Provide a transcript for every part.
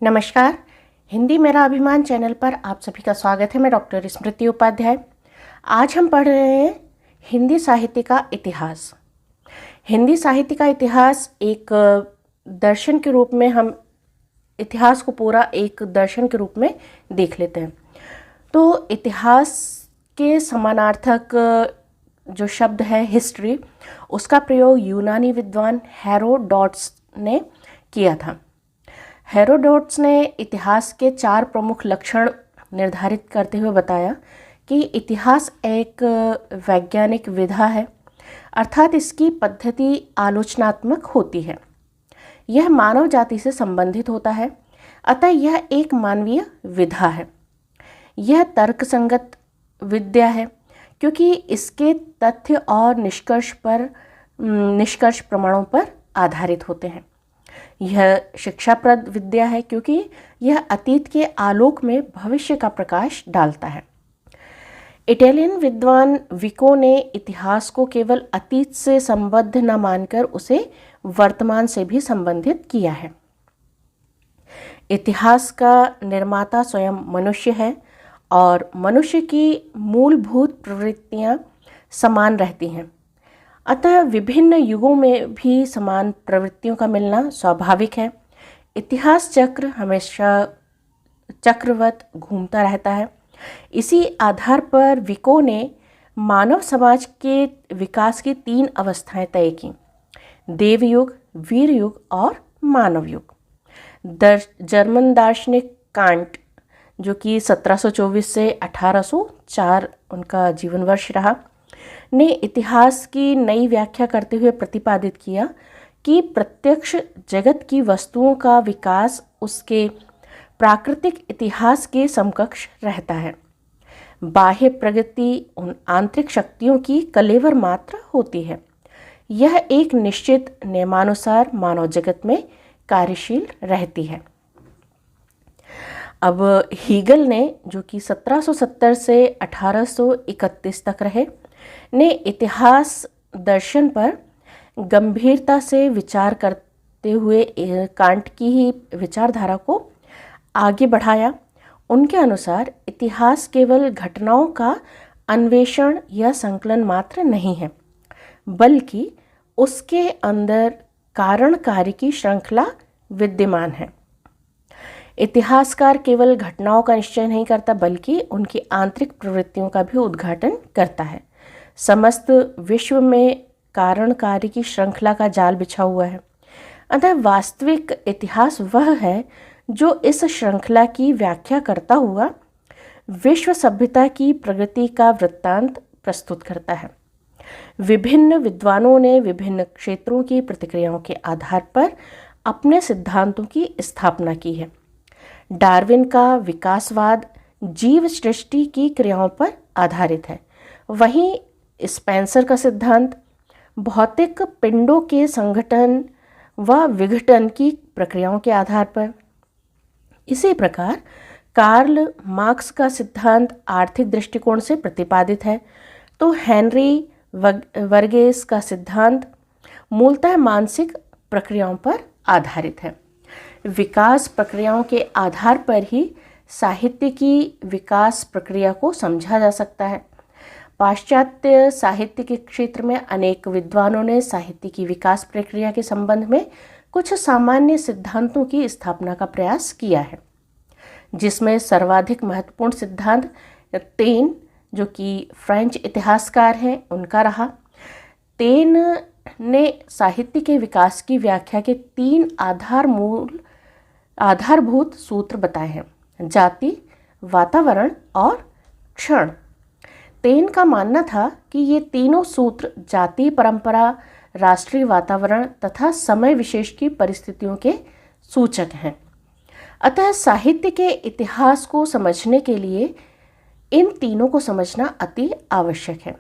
नमस्कार। हिंदी मेरा अभिमान चैनल पर आप सभी का स्वागत है। मैं डॉक्टर स्मृति उपाध्याय। आज हम पढ़ रहे हैं हिंदी साहित्य का इतिहास। हिंदी साहित्य का इतिहास एक दर्शन के रूप में हम इतिहास को पूरा एक दर्शन के रूप में देख लेते हैं। तो इतिहास के समानार्थक जो शब्द है हिस्ट्री, उसका प्रयोग यूनानी विद्वान हेरोडोटस ने किया था। हेरोडोटस ने इतिहास के 4 प्रमुख लक्षण निर्धारित करते हुए बताया कि इतिहास एक वैज्ञानिक विधा है, अर्थात इसकी पद्धति आलोचनात्मक होती है। यह मानव जाति से संबंधित होता है, अतः यह एक मानवीय विधा है। यह तर्कसंगत विद्या है क्योंकि इसके तथ्य और निष्कर्ष प्रमाणों पर आधारित होते हैं। यह शिक्षाप्रद विद्या है क्योंकि यह अतीत के आलोक में भविष्य का प्रकाश डालता है। इटालियन विद्वान विको ने इतिहास को केवल अतीत से संबद्ध न मानकर उसे वर्तमान से भी संबंधित किया है। इतिहास का निर्माता स्वयं मनुष्य है और मनुष्य की मूलभूत प्रवृत्तियां समान रहती हैं, अतः विभिन्न युगों में भी समान प्रवृत्तियों का मिलना स्वाभाविक है। इतिहास चक्र हमेशा चक्रवत घूमता रहता है। इसी आधार पर विको ने मानव समाज के विकास की 3 अवस्थाएं तय की: देवयुग, वीर युग और मानव युग। जर्मन दार्शनिक कांट, जो कि 1724 से 1804 उनका जीवन वर्ष रहा, ने इतिहास की नई व्याख्या करते हुए प्रतिपादित किया कि प्रत्यक्ष जगत की वस्तुओं का विकास उसके प्राकृतिक इतिहास के समकक्ष रहता है। बाह्य प्रगति उन आंतरिक शक्तियों की कलेवर मात्र होती है। यह एक निश्चित नियमानुसार मानव जगत में कार्यशील रहती है। अब हीगल ने, जो कि 1770 से 1831 तक रहे, ने इतिहास दर्शन पर गंभीरता से विचार करते हुए कांट की ही विचारधारा को आगे बढ़ाया। उनके अनुसार इतिहास केवल घटनाओं का अन्वेषण या संकलन मात्र नहीं है, बल्कि उसके अंदर कारण कार्य की श्रृंखला विद्यमान है। इतिहासकार केवल घटनाओं का निश्चय नहीं करता, बल्कि उनकी आंतरिक प्रवृत्तियों का भी उद्घाटन करता है। समस्त विश्व में कारण कार्य की श्रृंखला का जाल बिछा हुआ है, अतः वास्तविक इतिहास वह है जो इस श्रृंखला की व्याख्या करता हुआ विश्व सभ्यता की प्रगति का वृत्तांत प्रस्तुत करता है। विभिन्न विद्वानों ने विभिन्न क्षेत्रों की प्रतिक्रियाओं के आधार पर अपने सिद्धांतों की स्थापना की है। डार्विन का विकासवाद जीव सृष्टि की क्रियाओं पर आधारित है, वहीं स्पेंसर का सिद्धांत भौतिक पिंडों के संगठन व विघटन की प्रक्रियाओं के आधार पर। इसी प्रकार कार्ल मार्क्स का सिद्धांत आर्थिक दृष्टिकोण से प्रतिपादित है, तो हेनरी वर्गेस का सिद्धांत मूलतः मानसिक प्रक्रियाओं पर आधारित है। विकास प्रक्रियाओं के आधार पर ही साहित्य की विकास प्रक्रिया को समझा जा सकता है। पाश्चात्य साहित्य के क्षेत्र में अनेक विद्वानों ने साहित्य की विकास प्रक्रिया के संबंध में कुछ सामान्य सिद्धांतों की स्थापना का प्रयास किया है, जिसमें सर्वाधिक महत्वपूर्ण सिद्धांत तेन, जो कि फ्रेंच इतिहासकार हैं, उनका रहा। तेन ने साहित्य के विकास की व्याख्या के 3 आधारभूत सूत्र बताए हैं: जाति, वातावरण और क्षण। तेन का मानना था कि ये तीनों सूत्र जाति, परंपरा, राष्ट्रीय वातावरण तथा समय विशेष की परिस्थितियों के सूचक हैं। अतः साहित्य के इतिहास को समझने के लिए इन तीनों को समझना अति आवश्यक है।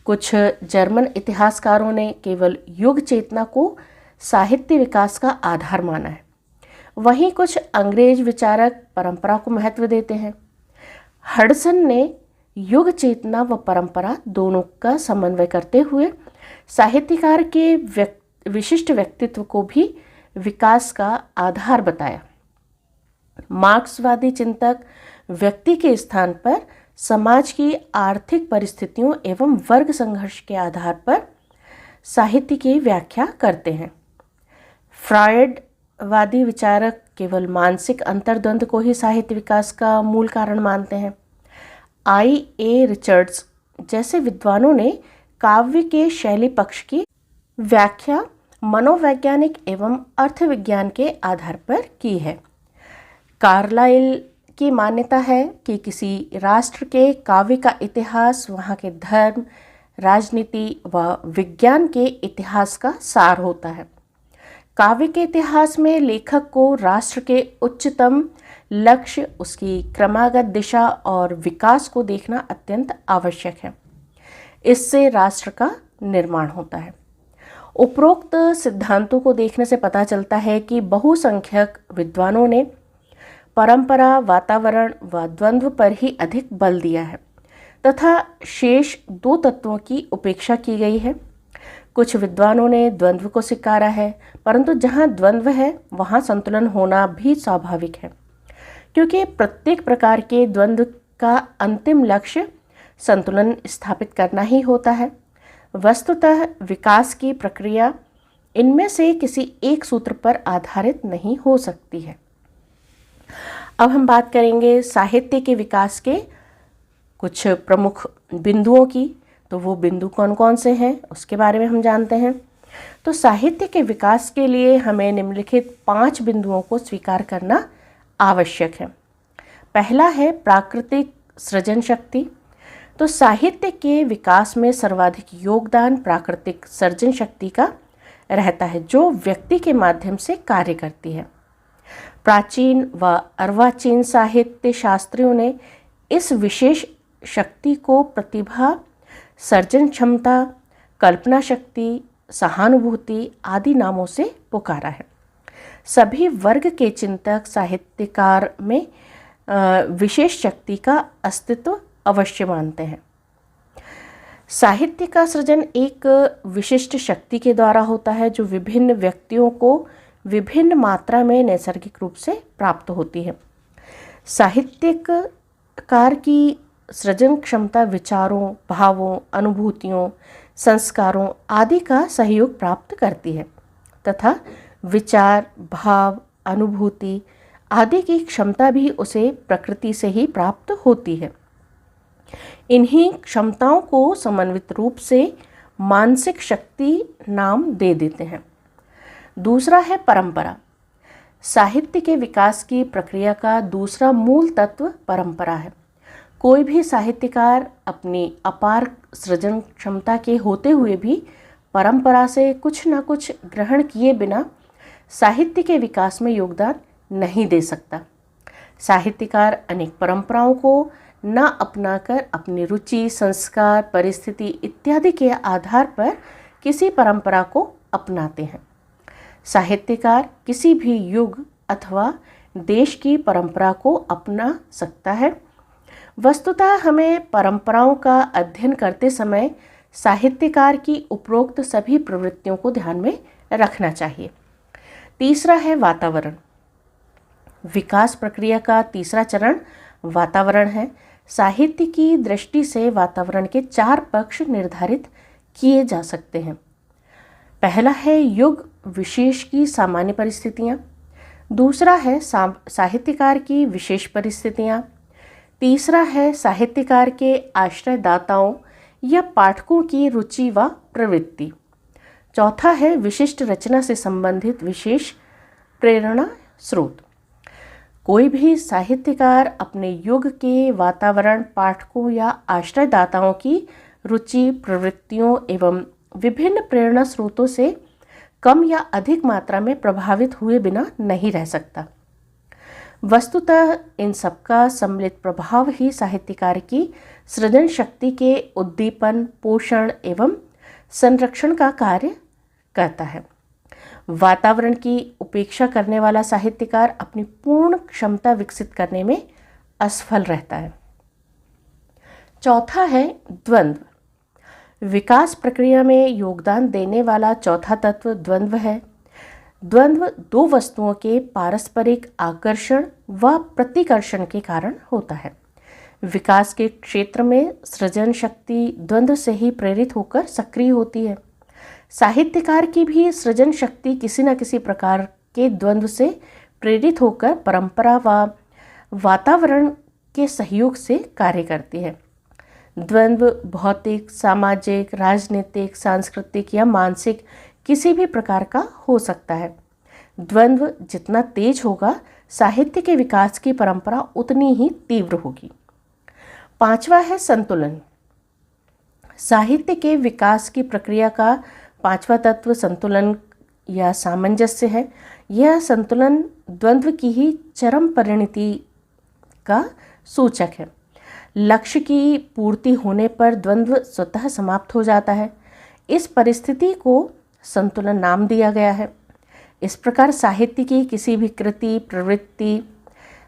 कुछ जर्मन इतिहासकारों ने केवल युग चेतना को साहित्य विकास का आधार माना है, वहीं कुछ अंग्रेज विचारक परंपरा को महत्व देते हैं। हडसन ने युग चेतना व परंपरा दोनों का समन्वय करते हुए साहित्यकार के विशिष्ट व्यक्तित्व को भी विकास का आधार बताया। मार्क्सवादी चिंतक व्यक्ति के स्थान पर समाज की आर्थिक परिस्थितियों एवं वर्ग संघर्ष के आधार पर साहित्य की व्याख्या करते हैं। फ्रॉयडवादी विचारक केवल मानसिक अंतर्द्वंद को ही साहित्य विकास का मूल कारण मानते हैं। I.A. रिचर्ड्स जैसे विद्वानों ने काव्य के शैली पक्ष की व्याख्या मनोवैज्ञानिक एवं अर्थविज्ञान के आधार पर की है। कार्लाइल की मान्यता है कि किसी राष्ट्र के काव्य का इतिहास वहाँ के धर्म, राजनीति व विज्ञान के इतिहास का सार होता है। काव्य के इतिहास में लेखक को राष्ट्र के उच्चतम लक्ष्य, उसकी क्रमागत दिशा और विकास को देखना अत्यंत आवश्यक है। इससे राष्ट्र का निर्माण होता है। उपरोक्त सिद्धांतों को देखने से पता चलता है कि बहुसंख्यक विद्वानों ने परंपरा, वातावरण व द्वंद्व पर ही अधिक बल दिया है तथा शेष दो तत्वों की उपेक्षा की गई है। कुछ विद्वानों ने द्वंद्व को स्वीकारा है, परंतु जहाँ द्वंद्व है वहाँ संतुलन होना भी स्वाभाविक है, क्योंकि प्रत्येक प्रकार के द्वंद्व का अंतिम लक्ष्य संतुलन स्थापित करना ही होता है। वस्तुतः विकास की प्रक्रिया इनमें से किसी एक सूत्र पर आधारित नहीं हो सकती है। अब हम बात करेंगे साहित्य के विकास के कुछ प्रमुख बिंदुओं की। तो वो बिंदु कौन कौन से हैं उसके बारे में हम जानते हैं। तो साहित्य के विकास के लिए हमें निम्नलिखित 5 बिंदुओं को स्वीकार करना आवश्यक है। पहला है प्राकृतिक सृजन शक्ति। तो साहित्य के विकास में सर्वाधिक योगदान प्राकृतिक सर्जन शक्ति का रहता है, जो व्यक्ति के माध्यम से कार्य करती है। प्राचीन व अर्वाचीन साहित्य शास्त्रियों ने इस विशेष शक्ति को प्रतिभा, सर्जन क्षमता, कल्पना शक्ति, सहानुभूति आदि नामों से पुकारा है। सभी वर्ग के चिंतक साहित्यकार में विशेष शक्ति का अस्तित्व अवश्य मानते हैं। साहित्य का सृजन एक विशिष्ट शक्ति के द्वारा होता है, जो विभिन्न व्यक्तियों को विभिन्न मात्रा में नैसर्गिक रूप से प्राप्त होती है। साहित्यकार की सृजन क्षमता विचारों, भावों, अनुभूतियों, संस्कारों आदि का सहयोग प्राप्त करती है तथा विचार, भाव, अनुभूति आदि की क्षमता भी उसे प्रकृति से ही प्राप्त होती है। इन्हीं क्षमताओं को समन्वित रूप से मानसिक शक्ति नाम दे देते हैं। दूसरा है परंपरा। साहित्य के विकास की प्रक्रिया का दूसरा मूल तत्व परंपरा है। कोई भी साहित्यकार अपनी अपार सृजन क्षमता के होते हुए भी परंपरा से कुछ न कुछ ग्रहण किए बिना साहित्य के विकास में योगदान नहीं दे सकता। साहित्यकार अनेक परंपराओं को न अपनाकर अपनी रुचि, संस्कार, परिस्थिति इत्यादि के आधार पर किसी परंपरा को अपनाते हैं। साहित्यकार किसी भी युग अथवा देश की परंपरा को अपना सकता है। वस्तुतः हमें परंपराओं का अध्ययन करते समय साहित्यकार की उपरोक्त सभी प्रवृत्तियों को ध्यान में रखना चाहिए। तीसरा है वातावरण। विकास प्रक्रिया का तीसरा चरण वातावरण है। साहित्य की दृष्टि से वातावरण के 4 पक्ष निर्धारित किए जा सकते हैं। पहला है युग विशेष की सामान्य परिस्थितियाँ। दूसरा है साहित्यकार की विशेष परिस्थितियाँ। तीसरा है साहित्यकार के आश्रयदाताओं या पाठकों की रुचि व प्रवृत्ति। चौथा है विशिष्ट रचना से संबंधित विशेष प्रेरणा स्रोत। कोई भी साहित्यकार अपने युग के वातावरण, पाठकों या आश्रयदाताओं की रुचि, प्रवृत्तियों एवं विभिन्न प्रेरणा स्रोतों से कम या अधिक मात्रा में प्रभावित हुए बिना नहीं रह सकता। वस्तुतः इन सबका सम्मिलित प्रभाव ही साहित्यकार की सृजन शक्ति के उद्दीपन, पोषण एवं संरक्षण का कार्य करता है। वातावरण की उपेक्षा करने वाला साहित्यकार अपनी पूर्ण क्षमता विकसित करने में असफल रहता है। चौथा है द्वंद्व। विकास प्रक्रिया में योगदान देने वाला चौथा तत्व द्वंद्व है। द्वंद्व दो वस्तुओं के पारस्परिक आकर्षण व प्रतिकर्षण के कारण होता है। विकास के क्षेत्र में सृजन शक्ति द्वंद्व से ही प्रेरित होकर सक्रिय होती है। साहित्यकार की भी सृजन शक्ति किसी न किसी प्रकार के द्वंद्व से प्रेरित होकर परंपरा व वातावरण के सहयोग से कार्य करती है। द्वंद्व भौतिक, सामाजिक, राजनीतिक, सांस्कृतिक या मानसिक किसी भी प्रकार का हो सकता है। द्वंद्व जितना तेज होगा, साहित्य के विकास की परंपरा उतनी ही तीव्र होगी। पांचवा है संतुलन। साहित्य के विकास की प्रक्रिया का पांचवा तत्व संतुलन या सामंजस्य है। यह संतुलन द्वंद्व की ही चरम परिणति का सूचक है। लक्ष्य की पूर्ति होने पर द्वंद्व स्वतः समाप्त हो जाता है। इस परिस्थिति को संतुलन नाम दिया गया है। इस प्रकार साहित्य की किसी भी कृति, प्रवृत्ति,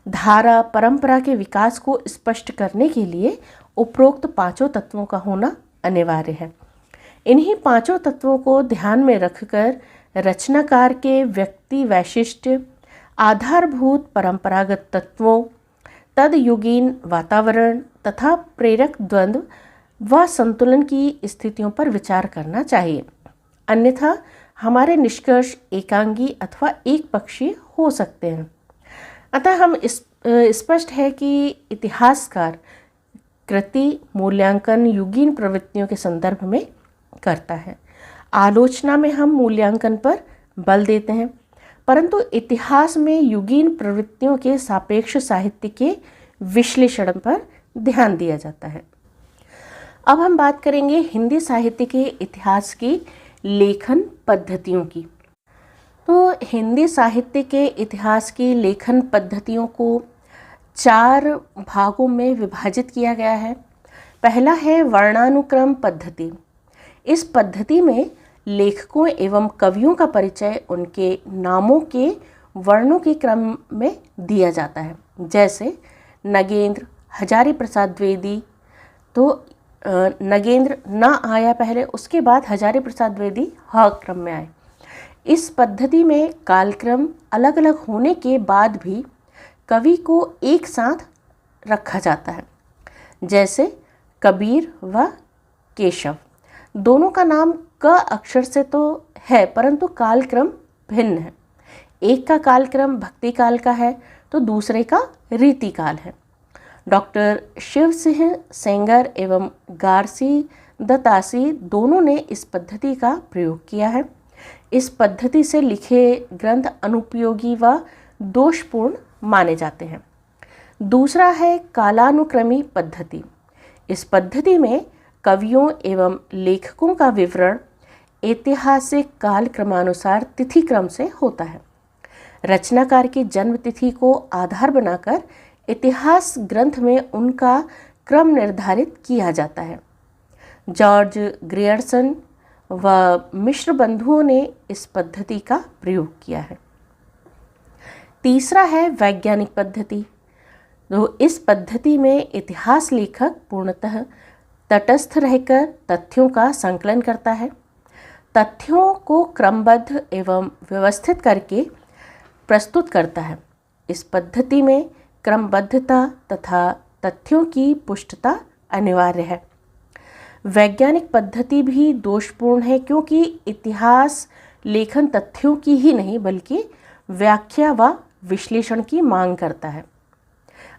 धारा, परंपरा के विकास को स्पष्ट करने के लिए उपरोक्त पांचों तत्वों का होना अनिवार्य है। इन्हीं पांचों तत्वों को ध्यान में रखकर रचनाकार के व्यक्ति वैशिष्ट, आधारभूत परंपरागत तत्वों, तदयुगीन वातावरण तथा प्रेरक द्वंद्व व संतुलन की स्थितियों पर विचार करना चाहिए। अन्यथा हमारे निष्कर्ष एकांगी अथवा एक पक्षीय हो सकते हैं। अतः हम स्पष्ट है कि इतिहासकार कृति मूल्यांकन युगीन प्रवृत्तियों के संदर्भ में करता है। आलोचना में हम मूल्यांकन पर बल देते हैं, परंतु इतिहास में युगीन प्रवृत्तियों के सापेक्ष साहित्य के विश्लेषण पर ध्यान दिया जाता है। अब हम बात करेंगे हिंदी साहित्य के इतिहास की लेखन पद्धतियों की। तो हिंदी साहित्य के इतिहास की लेखन पद्धतियों को 4 भागों में विभाजित किया गया है। पहला है वर्णानुक्रम पद्धति। इस पद्धति में लेखकों एवं कवियों का परिचय उनके नामों के वर्णों के क्रम में दिया जाता है। जैसे नगेंद्र, हजारी प्रसाद द्विवेदी, तो नगेंद्र न आया पहले, उसके बाद हजारी प्रसाद द्विवेदी ह क्रम में आए। इस पद्धति में कालक्रम अलग अलग होने के बाद भी कवि को एक साथ रखा जाता है। जैसे कबीर व केशव, दोनों का नाम क अक्षर से तो है, परंतु कालक्रम भिन्न है। एक का कालक्रम भक्ति काल का है तो दूसरे का रीति काल है। डॉक्टर शिव सिंह सेंगर एवं गारसी दत्तासी दोनों ने इस पद्धति का प्रयोग किया है। इस पद्धति से लिखे ग्रंथ अनुपयोगी व दोषपूर्ण माने जाते हैं। दूसरा है कालानुक्रमी पद्धति। इस पद्धति में कवियों एवं लेखकों का विवरण ऐतिहासिक काल क्रमानुसार तिथि क्रम से होता है। रचनाकार की जन्म तिथि को आधार बनाकर इतिहास ग्रंथ में उनका क्रम निर्धारित किया जाता है। जॉर्ज ग्रियर्सन व मिश्र बंधुओं ने इस पद्धति का प्रयोग किया है। तीसरा है वैज्ञानिक पद्धति। तो इस पद्धति में इतिहास लेखक पूर्णतः तटस्थ रहकर तथ्यों का संकलन करता है। तथ्यों को क्रमबद्ध एवं व्यवस्थित करके प्रस्तुत करता है। इस पद्धति में क्रमबद्धता तथा तथ्यों की पुष्टता अनिवार्य है। वैज्ञानिक पद्धति भी दोषपूर्ण है, क्योंकि इतिहास लेखन तथ्यों की ही नहीं बल्कि व्याख्या व विश्लेषण की मांग करता है,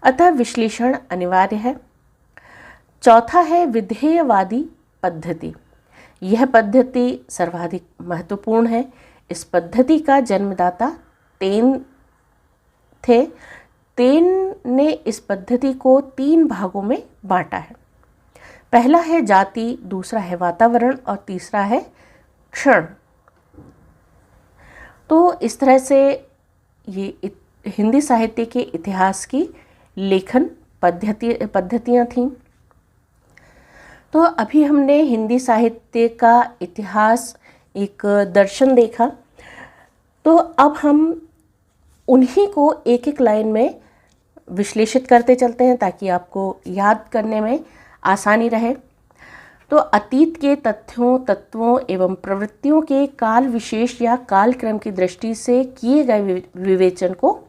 अतः विश्लेषण अनिवार्य है। चौथा है विधेयवादी पद्धति। यह पद्धति सर्वाधिक महत्वपूर्ण है। इस पद्धति का जन्मदाता तेन थे। तेन ने इस पद्धति को 3 भागों में बांटा है। पहला है जाति, दूसरा है वातावरण और तीसरा है क्षण। तो इस तरह से ये हिंदी साहित्य के इतिहास की लेखन पद्धतियाँ थीं। तो अभी हमने हिंदी साहित्य का इतिहास एक दर्शन देखा। तो अब हम उन्हीं को एक एक लाइन में विश्लेषित करते चलते हैं ताकि आपको याद करने में आसानी रहे। तो अतीत के तथ्यों, तत्वों एवं प्रवृत्तियों के काल विशेष या कालक्रम की दृष्टि से किए गए विवेचन को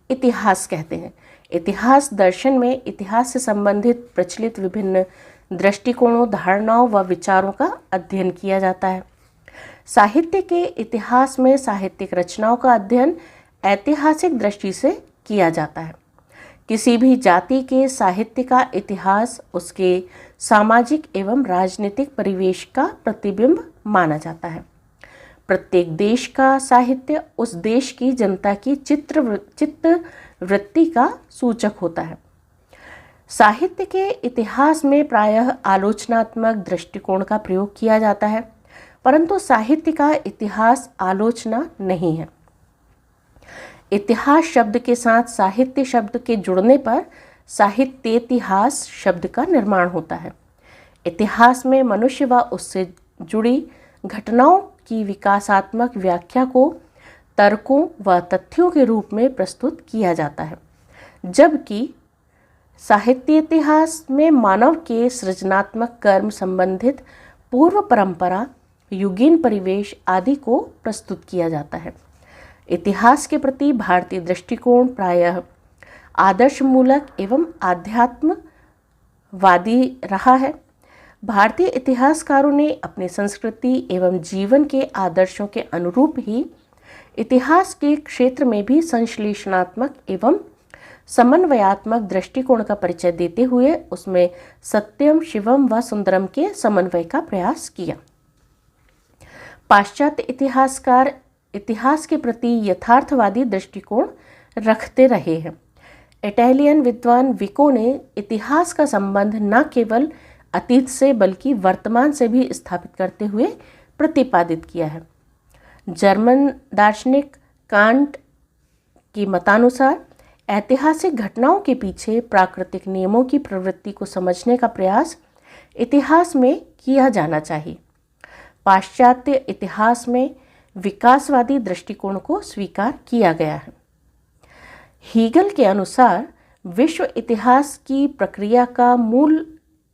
इतिहास कहते हैं। इतिहास दर्शन में इतिहास से संबंधित प्रचलित विभिन्न दृष्टिकोणों, धारणाओं व विचारों का अध्ययन किया जाता है। साहित्य के इतिहास में साहित्यिक रचनाओं का अध्ययन ऐतिहासिक दृष्टि से किया जाता है। किसी भी जाति के साहित्य का इतिहास उसके सामाजिक एवं राजनीतिक परिवेश का प्रतिबिंब माना जाता है। प्रत्येक देश का साहित्य उस देश की जनता की चित्त वृत्ति का सूचक होता है। साहित्य के इतिहास में प्रायः आलोचनात्मक दृष्टिकोण का प्रयोग किया जाता है, परंतु साहित्य का इतिहास आलोचना नहीं है। इतिहास शब्द के साथ साहित्य शब्द के जुड़ने पर साहित्येतिहास शब्द का निर्माण होता है। इतिहास में मनुष्य व उससे जुड़ी घटनाओं की विकासात्मक व्याख्या को तर्कों व तथ्यों के रूप में प्रस्तुत किया जाता है, जबकि साहित्येतिहास में मानव के सृजनात्मक कर्म संबंधित पूर्व परंपरा, युगीन परिवेश आदि को प्रस्तुत किया जाता है। इतिहास के प्रति भारतीय दृष्टिकोण प्रायः आदर्शमूलक एवं आध्यात्मवादी रहा है। भारतीय इतिहासकारों ने अपनी संस्कृति एवं जीवन के आदर्शों के अनुरूप ही इतिहास के क्षेत्र में भी संश्लेषणात्मक एवं समन्वयात्मक दृष्टिकोण का परिचय देते हुए उसमें सत्यम, शिवम व सुंदरम के समन्वय का प्रयास किया। पाश्चात्य इतिहासकार इतिहास के प्रति यथार्थवादी दृष्टिकोण रखते रहे हैं। इटालियन विद्वान विको ने इतिहास का संबंध न केवल अतीत से बल्कि वर्तमान से भी स्थापित करते हुए प्रतिपादित किया है। जर्मन दार्शनिक कांट की मतानुसार ऐतिहासिक घटनाओं के पीछे प्राकृतिक नियमों की प्रवृत्ति को समझने का प्रयास इतिहास में किया जाना चाहिए। पाश्चात्य इतिहास में विकासवादी दृष्टिकोण को स्वीकार किया गया है। हीगल के अनुसार विश्व इतिहास की प्रक्रिया का मूल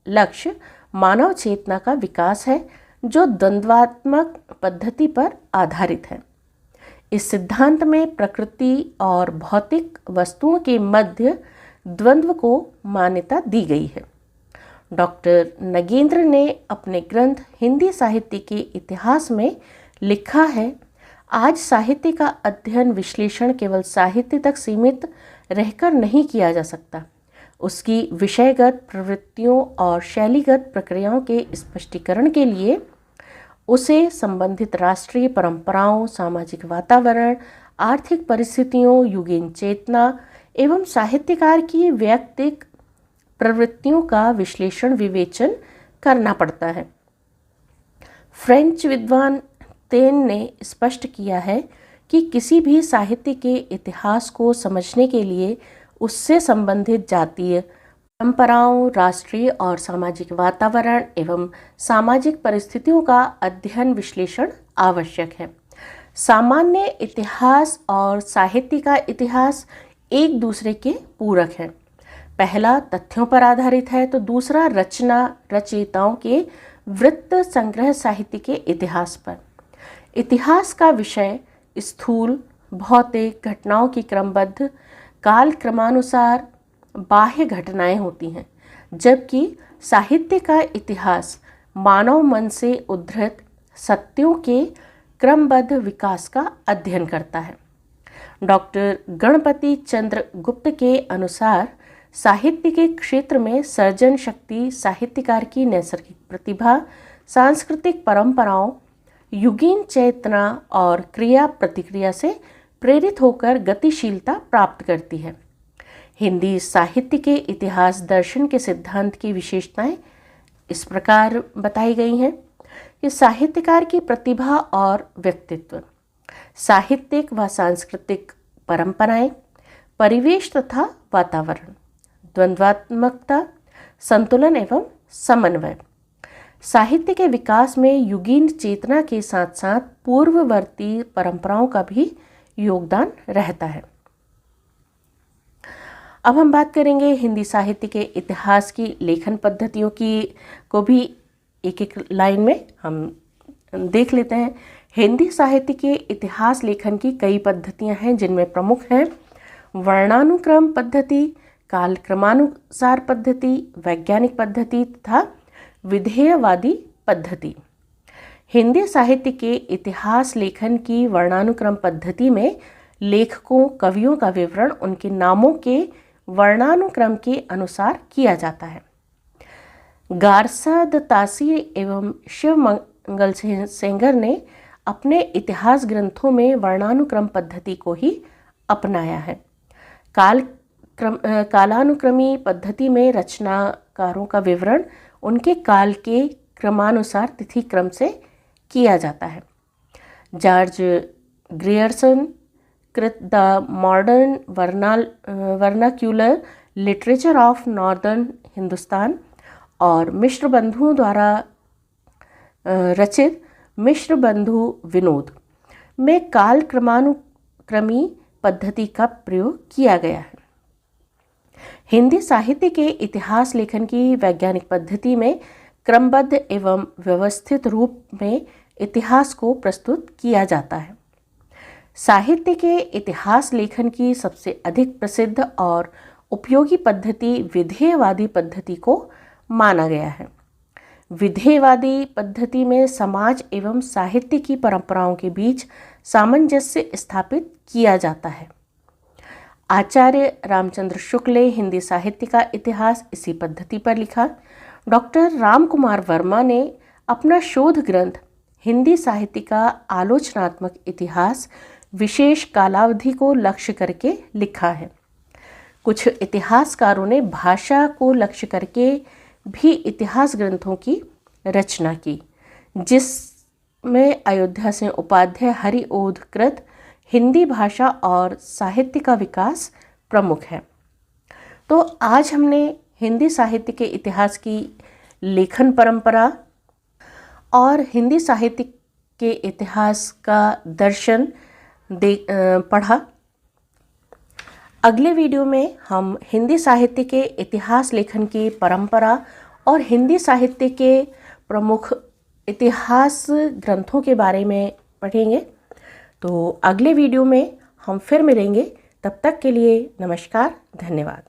लक्ष्य मानव चेतना का विकास है, जो द्वंद्वात्मक पद्धति पर आधारित है। इस सिद्धांत में प्रकृति और भौतिक वस्तुओं के मध्य द्वंद्व को मान्यता दी गई है। डॉक्टर नगेंद्र ने अपने ग्रंथ हिंदी साहित्य के इतिहास में लिखा है, आज साहित्य का अध्ययन विश्लेषण केवल साहित्य तक सीमित रहकर नहीं किया जा सकता। उसकी विषयगत प्रवृत्तियों और शैलीगत प्रक्रियाओं के स्पष्टीकरण के लिए उसे संबंधित राष्ट्रीय परंपराओं, सामाजिक वातावरण, आर्थिक परिस्थितियों, युगीन चेतना एवं साहित्यकार की वैयक्तिक प्रवृत्तियों का विश्लेषण विवेचन करना पड़ता है। फ्रेंच विद्वान तेन ने स्पष्ट किया है कि किसी भी साहित्य के इतिहास को समझने के लिए उससे संबंधित जातीय परंपराओं, राष्ट्रीय और सामाजिक वातावरण एवं सामाजिक परिस्थितियों का अध्ययन विश्लेषण आवश्यक है। सामान्य इतिहास और साहित्य का इतिहास एक दूसरे के पूरक हैं। पहला तथ्यों पर आधारित है तो दूसरा रचयिताओं के वृत्त संग्रह साहित्य के इतिहास पर। इतिहास का विषय स्थूल भौतिक घटनाओं की क्रमबद्ध काल क्रमानुसार बाह्य घटनाएं होती हैं, जबकि साहित्य का इतिहास मानव मन से उद्धृत सत्यों के क्रमबद्ध विकास का अध्ययन करता है। डॉक्टर गणपति चंद्र गुप्त के अनुसार साहित्य के क्षेत्र में सर्जन शक्ति साहित्यकार की नैसर्गिक प्रतिभा, सांस्कृतिक परंपराओं, युगीन चेतना और क्रिया प्रतिक्रिया से प्रेरित होकर गतिशीलता प्राप्त करती है। हिंदी साहित्य के इतिहास दर्शन के सिद्धांत की विशेषताएं इस प्रकार बताई गई हैं कि साहित्यकार की प्रतिभा और व्यक्तित्व, साहित्यिक व सांस्कृतिक परंपराएं, परिवेश तथा वातावरण, द्वंद्वात्मकता, संतुलन एवं समन्वय। साहित्य के विकास में युगीन चेतना के साथ साथ पूर्ववर्ती परंपराओं का भी योगदान रहता है। अब हम बात करेंगे हिंदी साहित्य के इतिहास की लेखन पद्धतियों को भी एक एक लाइन में हम देख लेते हैं। हिंदी साहित्य के इतिहास लेखन की कई पद्धतियां हैं, जिनमें प्रमुख हैं वर्णानुक्रम पद्धति, कालक्रमानुसार पद्धति, वैज्ञानिक पद्धति तथा विधेयवादी पद्धति। हिंदी साहित्य के इतिहास लेखन की वर्णानुक्रम पद्धति में लेखकों, कवियों का विवरण उनके नामों के वर्णानुक्रम के अनुसार किया जाता है। गारसा दत्तासी एवं शिवमंगल सेंगर ने अपने इतिहास ग्रंथों में वर्णानुक्रम पद्धति को ही अपनाया है। कालानुक्रमी पद्धति में रचनाकारों का विवरण उनके काल के क्रमानुसार तिथि क्रम से किया जाता है। जॉर्ज ग्रियर्सन कृत the modern vernacular literature of northern Hindustan और मिश्र बंधुओं द्वारा रचित मिश्र बंधु विनोद में काल क्रमानुक्रमी पद्धति का प्रयोग किया गया है। हिंदी साहित्य के इतिहास लेखन की वैज्ञानिक पद्धति में क्रमबद्ध एवं व्यवस्थित रूप में इतिहास को प्रस्तुत किया जाता है। साहित्य के इतिहास लेखन की सबसे अधिक प्रसिद्ध और उपयोगी पद्धति विधेयवादी पद्धति को माना गया है। विधेयवादी पद्धति में समाज एवं साहित्य की परंपराओं के बीच सामंजस्य स्थापित किया जाता है। आचार्य रामचंद्र शुक्ल ने हिंदी साहित्य का इतिहास इसी पद्धति पर लिखा। डॉक्टर राम कुमार वर्मा ने अपना शोध ग्रंथ हिंदी साहित्य का आलोचनात्मक इतिहास विशेष कालावधि को लक्ष्य करके लिखा है। कुछ इतिहासकारों ने भाषा को लक्ष्य करके भी इतिहास ग्रंथों की रचना की, जिसमें अयोध्या सिंह उपाध्याय हरिओध कृत हिंदी भाषा और साहित्य का विकास प्रमुख है। तो आज हमने हिंदी साहित्य के इतिहास की लेखन परंपरा और हिंदी साहित्य के इतिहास का दर्शन पढ़ा। अगले वीडियो में हम हिंदी साहित्य के इतिहास लेखन की परंपरा और हिंदी साहित्य के प्रमुख इतिहास ग्रंथों के बारे में पढ़ेंगे। तो अगले वीडियो में हम फिर मिलेंगे। तब तक के लिए नमस्कार, धन्यवाद।